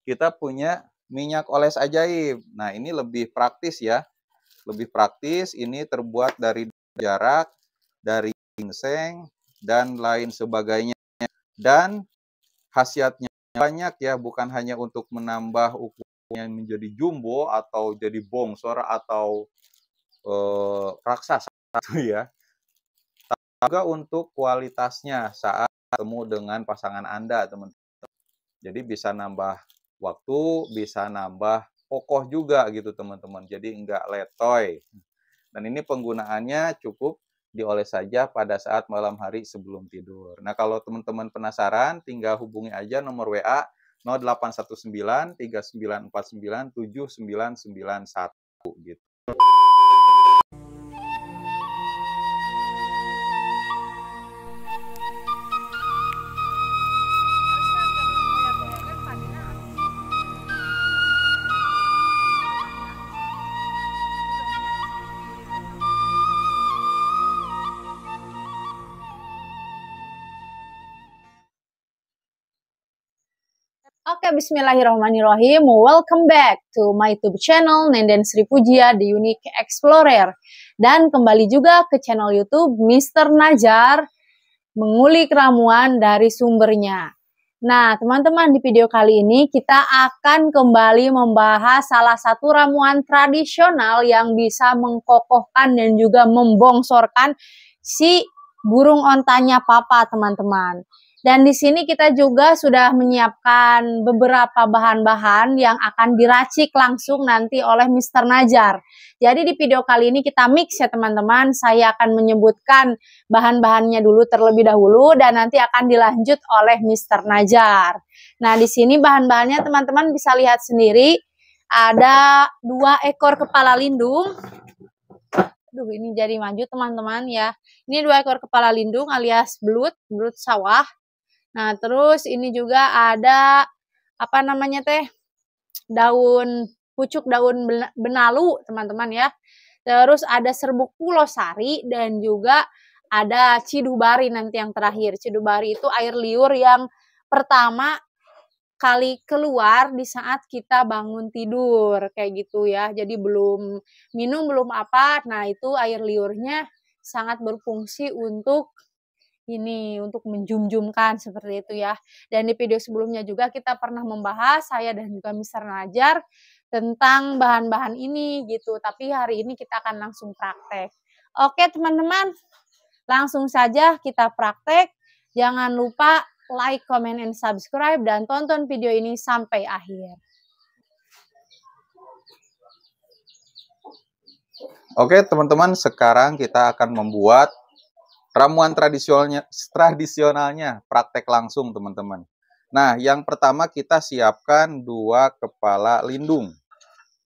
kita punya minyak oles ajaib. Nah, ini lebih praktis ya. Lebih praktis, ini terbuat dari jarak, dari ginseng, dan lain sebagainya. Dan khasiatnya banyak ya, bukan hanya untuk menambah ukurannya menjadi jumbo atau jadi bongsor atau raksasa ya. Juga untuk kualitasnya saat ketemu dengan pasangan Anda, teman-teman. Jadi bisa nambah waktu, bisa nambah kokoh juga gitu, teman-teman. Jadi enggak letoy. Dan ini penggunaannya cukup dioles saja pada saat malam hari sebelum tidur. Nah, kalau teman-teman penasaran, tinggal hubungi aja nomor WA 0819 3949 7991 gitu. Oke, bismillahirrahmanirrahim. Welcome back to my YouTube channel, Nenden Sri Pujia, The Unique Explorer. Dan kembali juga ke channel YouTube Mr. Najar, mengulik ramuan dari sumbernya. Nah, teman-teman, di video kali ini kita akan kembali membahas salah satu ramuan tradisional yang bisa mengkokohkan dan juga membongsorkan si burung ontanya papa, teman-teman. Dan di sini kita juga sudah menyiapkan beberapa bahan-bahan yang akan diracik langsung nanti oleh Mr. Najar. Jadi di video kali ini kita mix ya teman-teman. Saya akan menyebutkan bahan-bahannya dulu terlebih dahulu dan nanti akan dilanjut oleh Mr. Najar. Nah, di sini bahan-bahannya teman-teman bisa lihat sendiri. Ada 2 ekor kepala lindung. Aduh, ini jadi maju teman-teman ya. Ini 2 ekor kepala lindung alias belut sawah. Nah, terus ini juga ada apa namanya teh? Pucuk daun benalu, teman-teman ya. Terus ada serbuk pulau sari dan juga ada cidubari nanti yang terakhir. Cidubari itu air liur yang pertama kali keluar di saat kita bangun tidur kayak gitu ya. Jadi belum minum belum apa. Nah, itu air liurnya sangat berfungsi untuk untuk menjum-jumkan seperti itu ya. Dan di video sebelumnya juga kita pernah membahas, saya dan juga Mr. Najar, tentang bahan-bahan ini gitu. Tapi hari ini kita akan langsung praktek. Oke teman-teman, langsung saja kita praktek. Jangan lupa like, comment, and subscribe, dan tonton video ini sampai akhir. Oke teman-teman, sekarang kita akan membuat ramuan tradisionalnya, praktek langsung teman-teman. Nah, yang pertama kita siapkan 2 kepala lindung.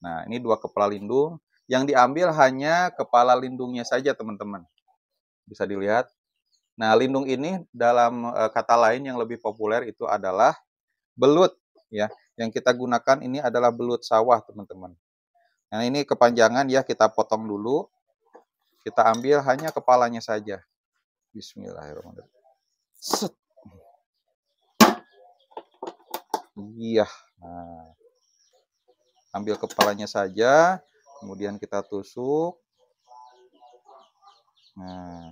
Nah, ini 2 kepala lindung. Yang diambil hanya kepala lindungnya saja teman-teman. Bisa dilihat. Nah, lindung ini dalam kata lain yang lebih populer itu adalah belut. Ya, yang kita gunakan ini adalah belut sawah teman-teman. Nah, ini kepanjangan ya, kita potong dulu. Kita ambil hanya kepalanya saja. Bismillahirrahmanirrahim. Set. Iya. Nah, ambil kepalanya saja, kemudian kita tusuk. Nah,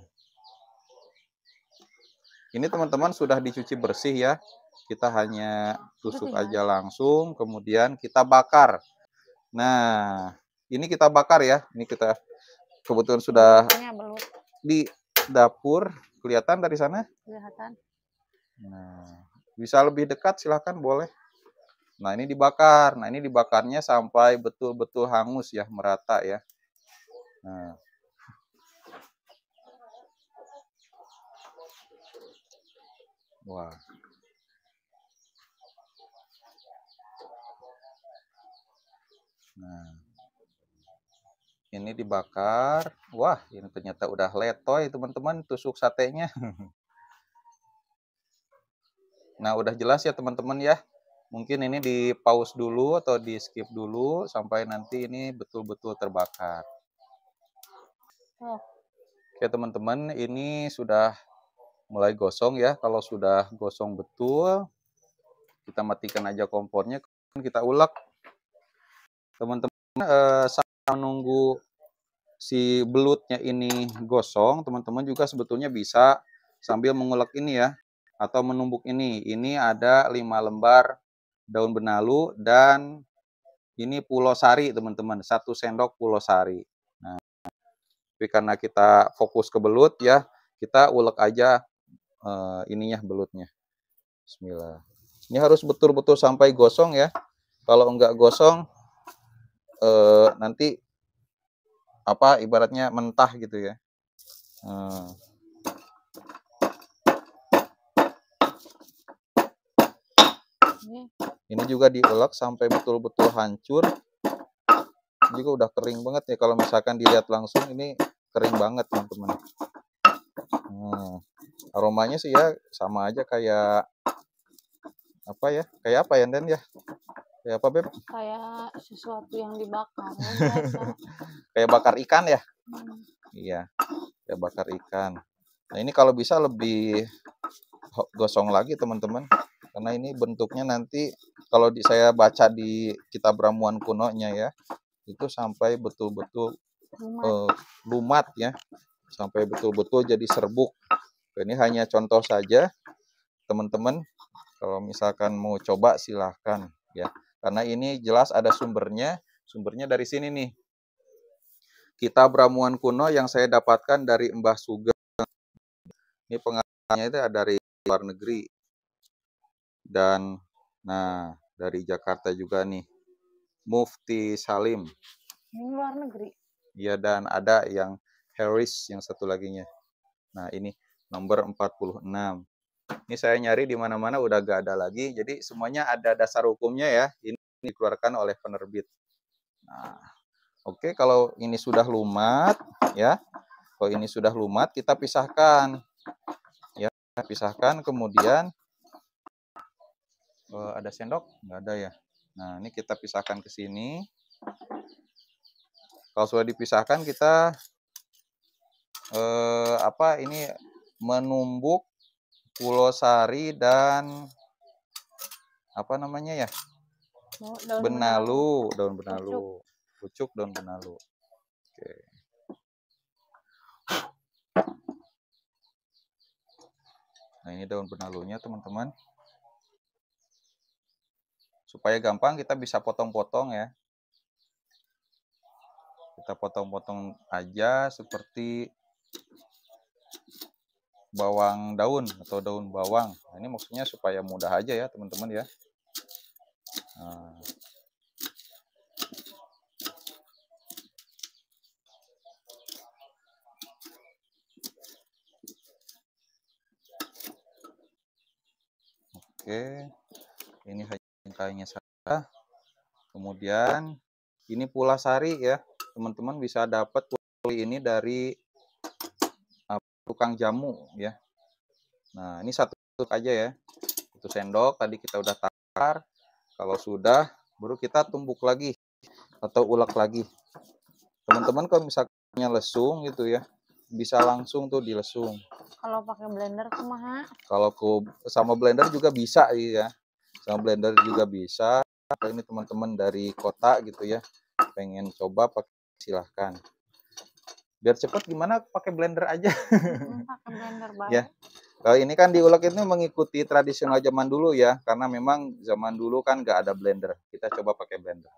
ini teman-teman sudah dicuci bersih ya. Kita hanya tusuk aja langsung, kemudian kita bakar. Nah, ini kita bakar ya. Ini kita kebetulan sudah di dapur. Kelihatan dari sana? Kelihatan. Nah, bisa lebih dekat silahkan boleh. Nah, ini dibakar. Nah, ini dibakarnya sampai betul-betul hangus ya, merata ya. Nah. Wah. Nah. Ini dibakar. Wah, ini ternyata udah letoy, teman-teman, tusuk satenya. Nah, udah jelas ya, teman-teman ya. Mungkin ini di pause dulu atau di skip dulu sampai nanti ini betul-betul terbakar. Oke, teman-teman, ini sudah mulai gosong ya. Kalau sudah gosong betul, kita matikan aja kompornya. kita ulek. Teman-teman sambil menunggu si belutnya ini gosong, teman-teman juga sebetulnya bisa sambil mengulek ini ya, atau menumbuk ini. Ini ada 5 lembar daun benalu dan ini pulau sari, teman-teman. 1 sendok pulau sari. Nah, tapi karena kita fokus ke belut ya, kita ulek aja ininya belutnya. Bismillah. Ini harus betul-betul sampai gosong ya. Kalau enggak gosong, nanti apa ibaratnya mentah gitu ya. Ini juga diulek sampai betul-betul hancur. Ini juga udah kering banget ya, kalau misalkan dilihat langsung ini kering banget teman-teman. Aromanya sih ya sama aja kayak apa ya? Kayak apa ya, Den ya? Kayak apa, Beb? Kayak sesuatu yang dibakar. Kayak bakar ikan ya? Iya, kayak bakar ikan. Nah, ini kalau bisa lebih gosong lagi teman-teman, karena ini bentuknya nanti kalau saya baca di kitab ramuan kunonya ya, itu sampai betul-betul lumat ya, sampai betul-betul jadi serbuk. Ini hanya contoh saja teman-teman, kalau misalkan mau coba silahkan ya, karena ini jelas ada sumbernya dari sini nih, kitab ramuan kuno yang saya dapatkan dari Mbah Sugeng. Ini pengarangnya itu dari luar negeri. Dan nah dari Jakarta juga nih, Mufti Salim. Ini luar negeri. Iya, dan ada yang Harris yang satu laginya. Nah, ini nomor 46. Ini saya nyari di mana-mana udah gak ada lagi. Jadi semuanya ada dasar hukumnya ya. Ini dikeluarkan oleh penerbit. Nah, oke, kalau ini sudah lumat ya. Kalau ini sudah lumat, kita pisahkan. Ya, pisahkan, kemudian ada sendok? Nggak ada ya. Nah, ini kita pisahkan ke sini. Kalau sudah dipisahkan, kita ini menumbuk pulau sari dan apa namanya ya? Benalu, daun benalu. Pucuk daun benalu. Oke. Nah, ini daun benalunya, teman-teman. Supaya gampang kita bisa potong-potong ya. Kita potong-potong aja seperti bawang daun atau daun bawang. Nah, ini maksudnya supaya mudah aja ya teman-teman ya. Nah. Oke, ini hanya saja. Kemudian ini pula sari ya, teman-teman bisa dapat ini dari tukang jamu ya. Nah, ini satu aja ya, 1 sendok tadi kita udah takar. Kalau sudah, baru kita tumbuk lagi atau ulek lagi. Teman-teman kalau misalnya lesung gitu ya, bisa langsung tuh dilesung. Kalau pakai blender kumaha? Kalau sama blender juga bisa ya, sama blender juga bisa. Ini teman-teman dari kota gitu ya, pengen coba pakai, silahkan. Biar cepat gimana pakai blender aja. Pakai blender baru. Ya. Kalau ini kan diulek itu mengikuti tradisional zaman dulu ya, karena memang zaman dulu kan nggak ada blender. Kita coba pakai blender.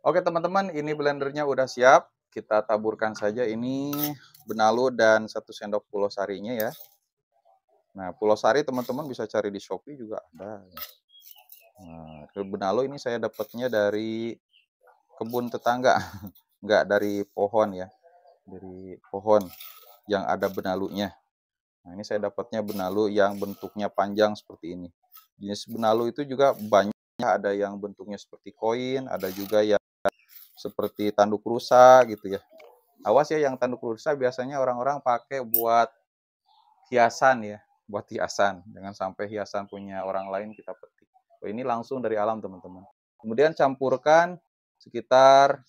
Oke teman-teman, ini blendernya udah siap. Kita taburkan saja ini benalu dan 1 sendok pulau sarinya ya. Nah, pulau sari teman-teman bisa cari di Shopee juga ada. Nah, benalu ini saya dapatnya dari kebun tetangga, nggak dari pohon ya, dari pohon yang ada benalunya. Nah, ini saya dapatnya benalu yang bentuknya panjang seperti ini. Jenis benalu itu juga banyak, ada yang bentuknya seperti koin, ada juga yang seperti tanduk rusa gitu ya. Awas ya, yang tanduk rusa biasanya orang-orang pakai buat hiasan ya, buat hiasan. Jangan sampai hiasan punya orang lain kita petik. Oh, ini langsung dari alam teman-teman. Kemudian campurkan sekitar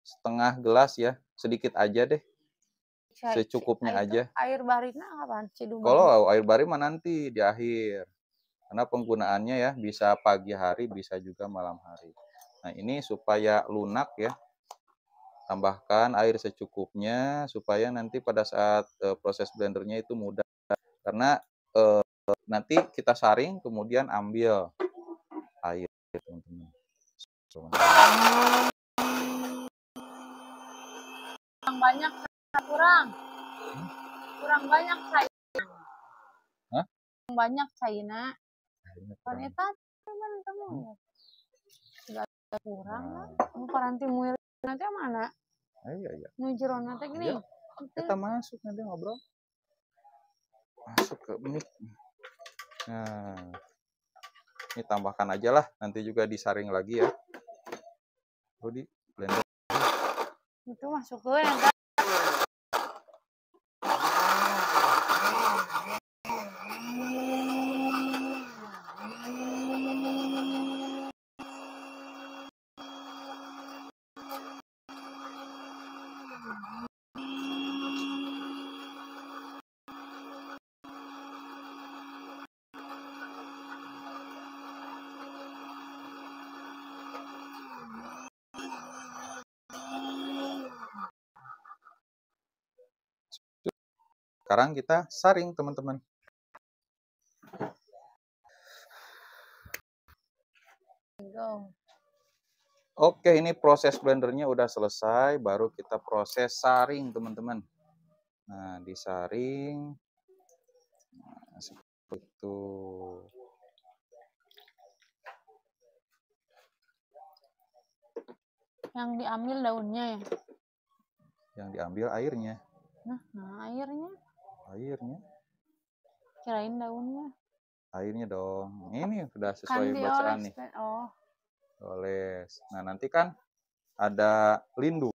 setengah gelas ya, sedikit aja deh, secukupnya aja. Air barina kapan? Kalau air bari mah nanti di akhir. Karena penggunaannya ya bisa pagi hari, bisa juga malam hari. Nah, ini supaya lunak ya, tambahkan air secukupnya supaya nanti pada saat proses blendernya itu mudah. Karena nanti kita saring kemudian ambil air, teman-teman. Kurang banyak, kurang banyak saya. Hah? Kurang banyak China. Wanita teman kamu. Enggak kurang lah. Kamu paranti muir nanti mana? Iya. Nujron nanti gini. Ya, kita masuk nanti ngobrol. Masuk ke mic. Nah, ini tambahkan aja lah, nanti juga disaring lagi ya. Di blender. Itu masuk ke yang Sekarang kita saring, teman-teman. Oke, ini proses blendernya udah selesai, baru kita proses saring, teman-teman. Nah, disaring. Nah, seperti itu. yang diambil daunnya ya? Yang diambil airnya. Nah airnya? Airnya. Kirain daunnya. Airnya dong. Ini sudah sesuai Kan bacaan nih. Oh. Oles. Nah, nanti kan ada lindung.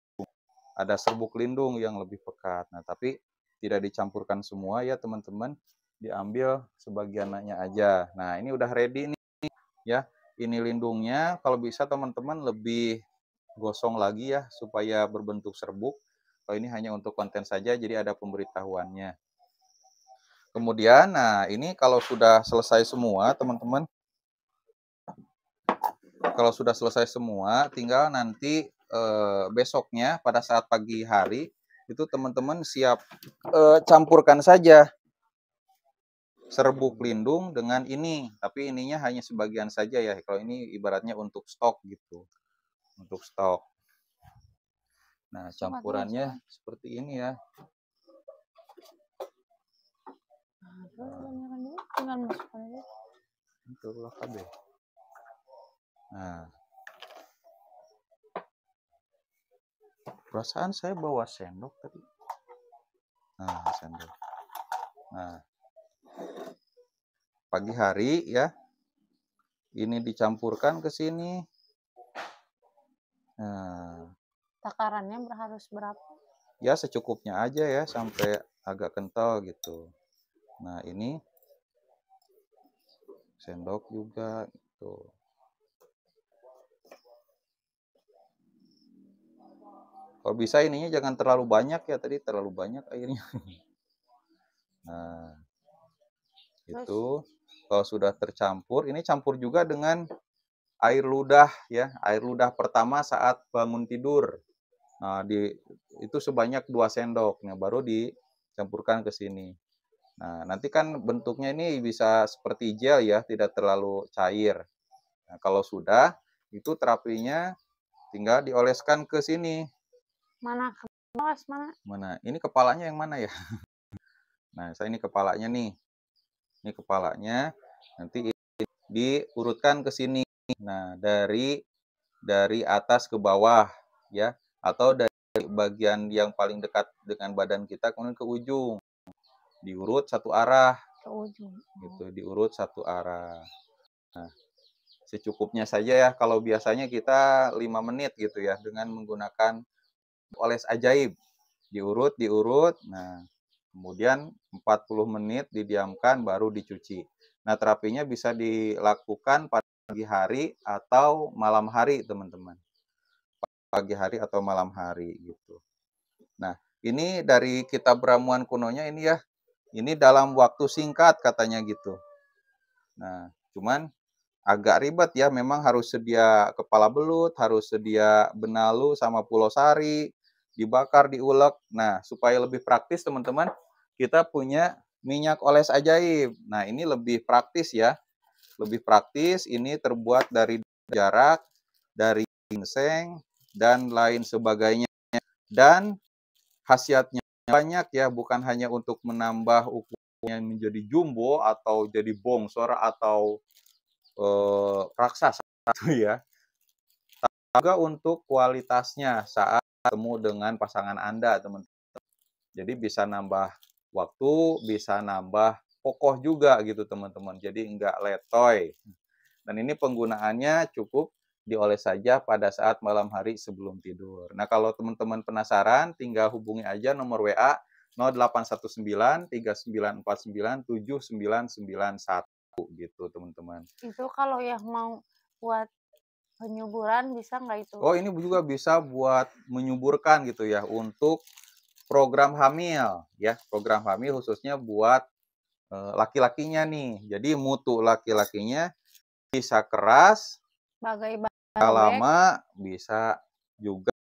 Ada serbuk lindung yang lebih pekat. Nah, tapi tidak dicampurkan semua ya, teman-teman. Diambil sebagiannya aja. Nah, ini udah ready nih ya. Ini lindungnya, kalau bisa teman-teman lebih gosong lagi ya supaya berbentuk serbuk. Kalau ini hanya untuk konten saja, jadi ada pemberitahuannya. Kemudian, nah ini kalau sudah selesai semua, teman-teman. Kalau sudah selesai semua, tinggal nanti besoknya pada saat pagi hari itu teman-teman siap campurkan saja serbuk lindung dengan ini, tapi ininya hanya sebagian saja ya. Kalau ini ibaratnya untuk stok gitu, untuk stok. Nah, campurannya seperti ini ya. Nah, perasaan saya bawa sendok tadi. Nah, sendok. Nah, pagi hari ya, ini dicampurkan ke sini. Nah, takarannya harus berapa? Ya secukupnya aja ya, sampai agak kental gitu. Nah, ini sendok juga gitu. Kalau bisa ininya jangan terlalu banyak ya, tadi terlalu banyak airnya. Nah, itu kalau sudah tercampur, ini campur juga dengan air ludah ya, air ludah pertama saat bangun tidur. Nah, itu sebanyak 2 sendok. Nah, baru dicampurkan ke sini. Nah, nanti kan bentuknya ini bisa seperti gel ya, tidak terlalu cair. Nah, kalau sudah, itu terapinya tinggal dioleskan ke sini. Mana? Mana? Mana? Ini kepalanya yang mana ya? Nah, saya ini kepalanya nih. Ini kepalanya. Nanti diurutkan ke sini. Nah, dari atas ke bawah ya, atau dari bagian yang paling dekat dengan badan kita kemudian ke ujung. Diurut satu arah. Ke ujung. Gitu, diurut satu arah. Nah, secukupnya saja ya. Kalau biasanya kita 5 menit gitu ya dengan menggunakan oles ajaib. Diurut. Nah, kemudian 40 menit didiamkan baru dicuci. Nah, terapinya bisa dilakukan pagi hari atau malam hari, teman-teman. Pagi hari atau malam hari gitu. Nah, ini dari kitab ramuan kunonya ini ya. Ini dalam waktu singkat katanya gitu. Nah, Cuman agak ribet ya, memang harus sedia kepala belut, harus sedia benalu sama pulau sari, dibakar, diulek. Nah, supaya lebih praktis teman-teman, kita punya minyak oles ajaib. Nah, ini lebih praktis ya. Lebih praktis, ini terbuat dari jarak, dari ginseng, dan lain sebagainya. Dan khasiatnya banyak ya, bukan hanya untuk menambah ukurannya menjadi jumbo atau jadi bongsor atau raksasa ya. Juga untuk kualitasnya saat ketemu dengan pasangan Anda, teman-teman. Jadi bisa nambah waktu, bisa nambah kokoh juga gitu, teman-teman. Jadi enggak letoy. Dan ini penggunaannya cukup dioles saja pada saat malam hari sebelum tidur. Nah, kalau teman-teman penasaran, tinggal hubungi aja nomor WA 0819 3949 7991 gitu, teman-teman. Itu kalau yang mau buat penyuburan bisa nggak itu? Oh, ini juga bisa buat menyuburkan gitu ya, untuk program hamil ya, program hamil khususnya buat laki-lakinya nih. Jadi mutu laki-lakinya bisa keras, Sebagai lama bisa juga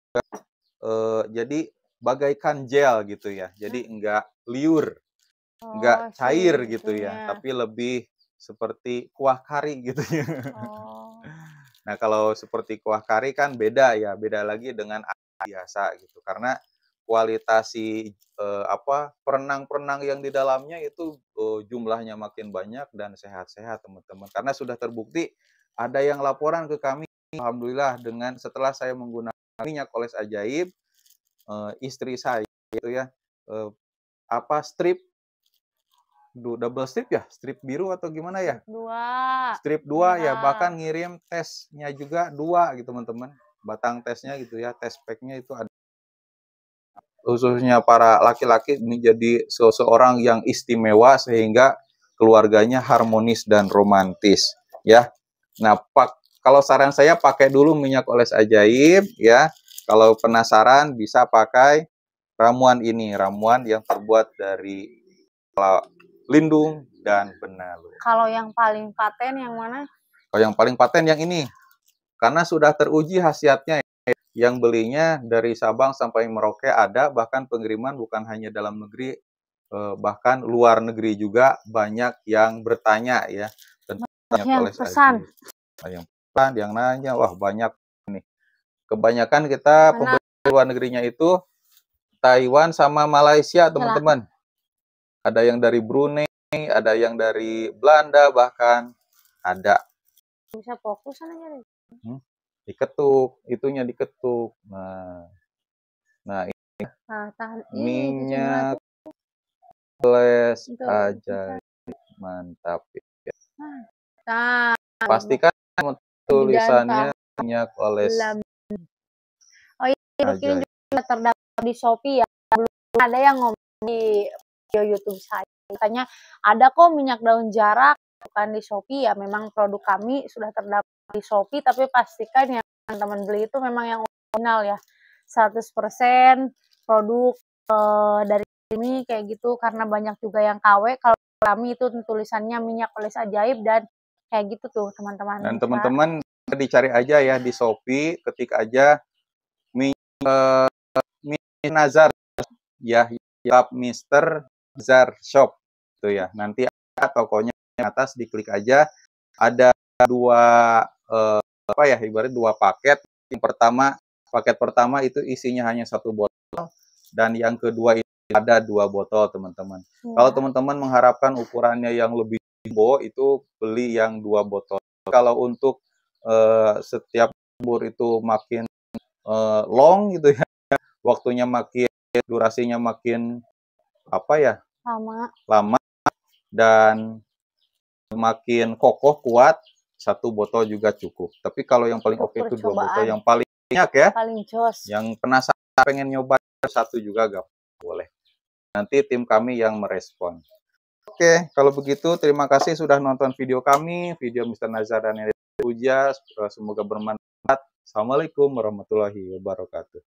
jadi bagaikan gel gitu ya. Jadi enggak liur, enggak cair gitu ya, tapi lebih seperti kuah kari gitu ya. Oh. Nah, kalau seperti kuah kari kan beda ya, beda lagi dengan biasa gitu. Karena kualitas si perenang-perenang yang di dalamnya itu jumlahnya makin banyak dan sehat-sehat, teman-teman. Karena sudah terbukti ada yang laporan ke kami, alhamdulillah, dengan setelah saya menggunakan minyak oles ajaib, istri saya gitu ya, strip double strip ya, strip biru atau gimana ya? Strip 2 ya, bahkan ngirim tesnya juga 2 gitu, teman-teman. Batang tesnya gitu ya, tes pack-nya itu ada. Khususnya para laki-laki menjadi seseorang yang istimewa sehingga keluarganya harmonis dan romantis ya. Nah, kalau saran saya pakai dulu minyak oles ajaib ya. Kalau penasaran bisa pakai ramuan ini, ramuan yang terbuat dari lindung dan benalu. Kalau yang paling paten yang mana? Kalau yang paling paten yang ini, karena sudah teruji khasiatnya. Yang belinya dari Sabang sampai Merauke ada, bahkan pengiriman bukan hanya dalam negeri, bahkan luar negeri juga banyak yang bertanya ya. Yang pesan. Yang pesan, yang nanya, wah banyak nih. Kebanyakan kita pembeli luar negerinya itu Taiwan sama Malaysia, teman-teman. Ada yang dari Brunei, ada yang dari Belanda bahkan ada. Bisa fokus aja deh. Diketuk, itunya diketuk. Nah ini minyak oles ajaib, mantap ya. Nah, Pastikan tulisannya minyak oles. Oh iya, ini juga terdapat di Shopee ya. Belum ada yang ngomong di video YouTube saya. Katanya ada kok minyak daun jarak, bukan di Shopee ya. Memang produk kami sudah terdapat di Shopee, tapi pastikan yang teman-teman beli itu memang yang original ya. 100% produk dari ini kayak gitu, karena banyak juga yang KW. Kalau kami itu tulisannya minyak oles ajaib dan kayak gitu tuh, teman-teman. Dan teman-teman dicari aja ya di Shopee, ketik aja minyak Nazar ya, Mr. Nazar Shop itu ya. Nanti tokonya di atas, diklik aja, ada dua ibarat dua paket. Yang pertama, paket pertama itu isinya hanya 1 botol, dan yang kedua itu ada 2 botol, teman-teman. Kalau teman-teman mengharapkan ukurannya yang lebih jumbo, itu beli yang 2 botol. Kalau untuk setiap umur itu makin long gitu ya, waktunya makin, durasinya makin lama dan makin kokoh kuat, 1 botol juga cukup. Tapi kalau yang paling oke itu 2 botol, yang paling banyak ya, paling jos. Yang penasaran pengen nyoba 1 juga gak boleh. Nanti tim kami yang merespon. Oke, kalau begitu terima kasih sudah nonton video kami, video Mr. Nazar dan Neri Puja. Semoga bermanfaat. Assalamualaikum warahmatullahi wabarakatuh.